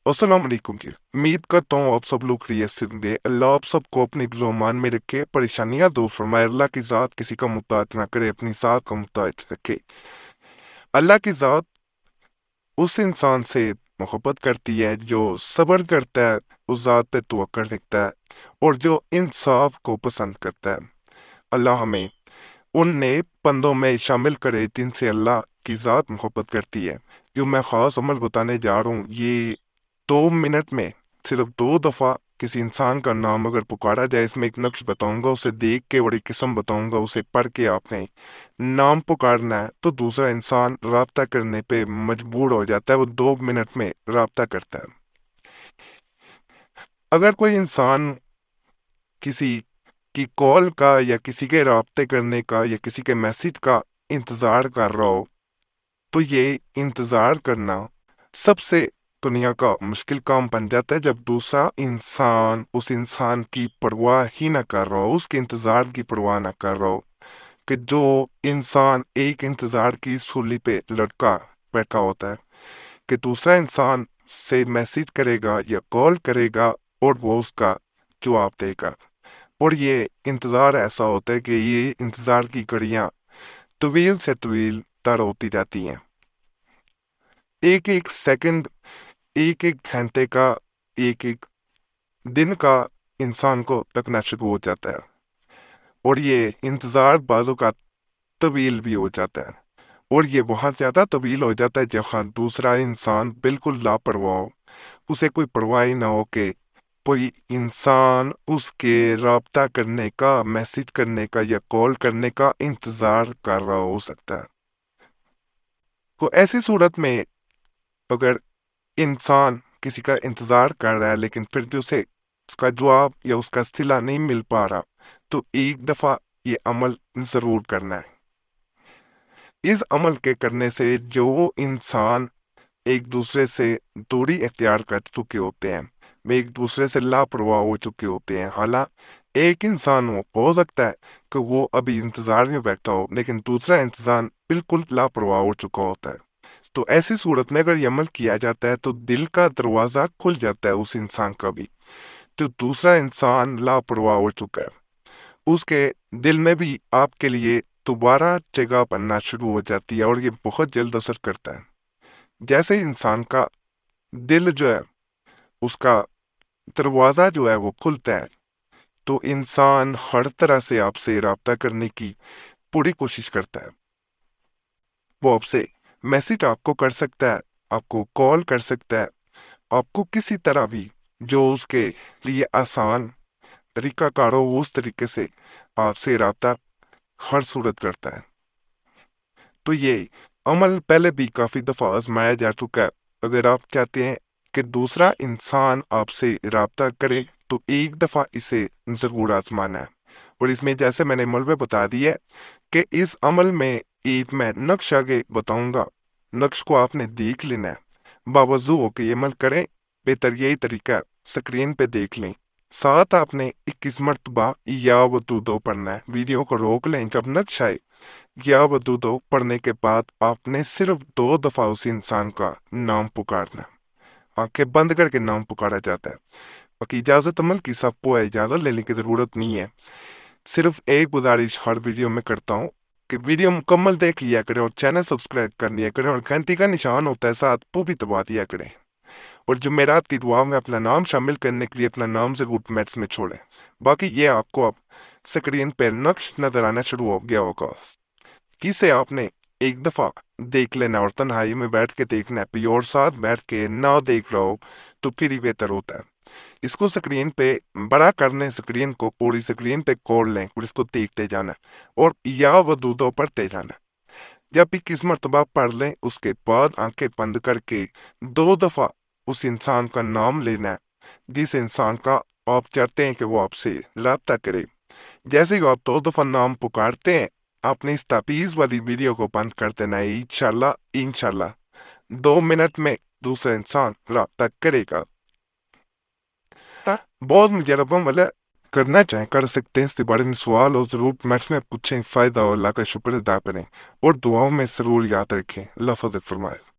अस्सलाम वालेकुम जी। उम्मीद करता हूँ आप सब लोग खैरियत से होंगे। अल्लाह आप सबको अपने ईमान में रखे, परेशानियां दूर फरमाए। अल्लाह की ज़ात किसी का मुहताज ना करे, अपनी ज़ात का मुहताज रखे। अल्लाह की ज़ात उस इंसान से मोहब्बत करती है जो सब्र करता है, उस ज़ात पे तवक्कुल रखता है और जो इंसाफ को पसंद करता है। अल्लाह हमें उन नेक बंदों में शामिल करे जिनसे अल्लाह की ज़ात मोहब्बत करती है। जो मैं ख़ास अमल बताने जा रहा हूँ, ये 2 मिनट में सिर्फ 2 दफा किसी इंसान का नाम अगर पुकारा जाए, इसमें एक नक्श बताऊंगा, उसे देख के बड़ी किस्म बताऊंगा, उसे पढ़ के आपने नाम पुकारना है तो दूसरा इंसान राब्ता करने पे मजबूर हो जाता है। वो 2 मिनट में राब्ता करता है। अगर कोई इंसान किसी की कॉल का या किसी के राब्ते करने का या किसी के मैसेज का इंतजार कर रहा हो, तो ये इंतजार करना सबसे दुनिया का मुश्किल काम बन जाता है। जब दूसरा इंसान उस इंसान की परवाह ही ना कर रहा हो, उसके इंतजार की परवाह ना कर रहा हो, कि जो इंसान एक इंतजार की सूली पे लटका बैठा होता है, कि दूसरा इंसान से मैसेज करेगा या कॉल करेगा और वो उसका जवाब देगा। और ये इंतजार ऐसा होता है कि ये इंतजार की घड़ियां तवील से तवील तर होती जाती हैं। एक एक सेकंड, एक एक घंटे का, एक एक दिन का इंसान को लगना शुरू हो जाता है। और ये इंतजार बाजों का तवील भी हो जाता है। और ये बहुत ज्यादा तवील हो जाता है जहाँ दूसरा इंसान बिल्कुल लापरवाह हो, उसे कोई परवाह ही ना हो कि कोई इंसान उसके राब्ता करने का, मैसेज करने का या कॉल करने का इंतजार कर रहा हो सकता है। तो ऐसी सूरत में अगर इंसान किसी का इंतजार कर रहा है लेकिन फिर भी उसे उसका जवाब या उसका सिला नहीं मिल पा रहा, तो एक दफा ये अमल जरूर करना है। इस अमल के करने से जो इंसान एक दूसरे से दूरी इख्तियार कर चुके होते हैं, वे एक दूसरे से लापरवाह हो चुके होते हैं। हालांकि एक इंसान हो सकता है कि वो अभी इंतजार में बैठा हो, लेकिन दूसरा इंसान बिल्कुल लापरवाह हो चुका होता है। तो ऐसी सूरत में अगर ये अमल किया जाता है तो दिल का दरवाजा खुल जाता है उस इंसान का भी। जो दूसरा इंसान लापरवाह हो चुका है, उसके दिल में भी आपके लिए दोबारा जगह बनना शुरू हो जाती है और ये बहुत जल्द असर करता है। जैसे इंसान का दिल जो है, उसका दरवाजा जो है वो खुलता है, तो इंसान हर तरह से आपसे राब्ता करने की पूरी कोशिश करता है। वो आपसे मैसेज आपको कर सकता है, आपको कॉल कर सकता है, आपको किसी तरह भी जो उसके लिए आसान तरीका कार हो उस तरीके से आपसे राब्ता हर सूरत करता है। तो ये अमल पहले भी काफी दफा आजमाया जा चुका है। अगर आप चाहते हैं कि दूसरा इंसान आपसे राब्ता करे, तो एक दफा इसे जरूर आजमाना है। और इसमें जैसे मैंने अमल में बता दिया है कि इस अमल में एक मैं नक्श आगे बताऊंगा, नक्श को आपने देख लेना है। बावजू हो के ये अमल करें, बेहतर यही तरीका है, स्क्रीन पे देख लें। साथ आपने 21 मरतबा या वदूदो पढ़ना है। वीडियो को रोक लें, जब नक्श आए या वदूदो पढ़ने के बाद आपने सिर्फ 2 दफा उस इंसान का नाम पुकारना। आंखें बंद करके नाम पुकारा जाता है। बाकी इजाजत अमल की सबको है, इजाजत लेने की जरूरत नहीं है। सिर्फ एक गुजारिश हर वीडियो में करता हूँ कि वीडियो मुकम्मल देख लिया करें और चैनल सब्सक्राइब कर लिया करें और घंटी का निशान होता है साथ, वो भी दबा दिया करें। और जुमेरात की दुआ में अपना नाम शामिल करने के लिए अपना नाम जरूर कमेंट्स में छोड़ें। बाकी ये आपको अब स्क्रीन पर नक्श नजर आना शुरू हो गया होगा, जिसे आपने एक दफा देख लेना और तन्हाई में बैठ के देखना है। कोई और साथ बैठ के ना देख रहा हो तो फिर ही बेहतर होता है। इसको स्क्रीन पे बड़ा कर लें, स्क्रीन को पूरी स्क्रीन पे खोल लें और इसको देखते जाना है और या वदूदो पढ़ते जाना है। जब भी किस मरतबा पढ़ लें, उसके बाद आंखें बंद करके 2 दफा उस इंसान का नाम लेना है जिस इंसान का आप चाहते हैं कि वो आपसे राब्ता करे। जैसे ही आप 2 दफा नाम पुकारते हैं, आपने इस ताबीज वाली वीडियो को बंद कर देना है। इंशाल्लाह इंशाल्लाह 2 मिनट में दूसरा इंसान राब्ता करेगा। बहुत मुजरबा मतलब करना चाहें कर सकते हैं। इसके बारे में सवाल हो जरूर कमेंट्स में पूछें। फायदा हो, अल्लाह का शुक्र अदा करें और दुआओं में जरूर याद रखें। अल्लाह फजल फरमाए।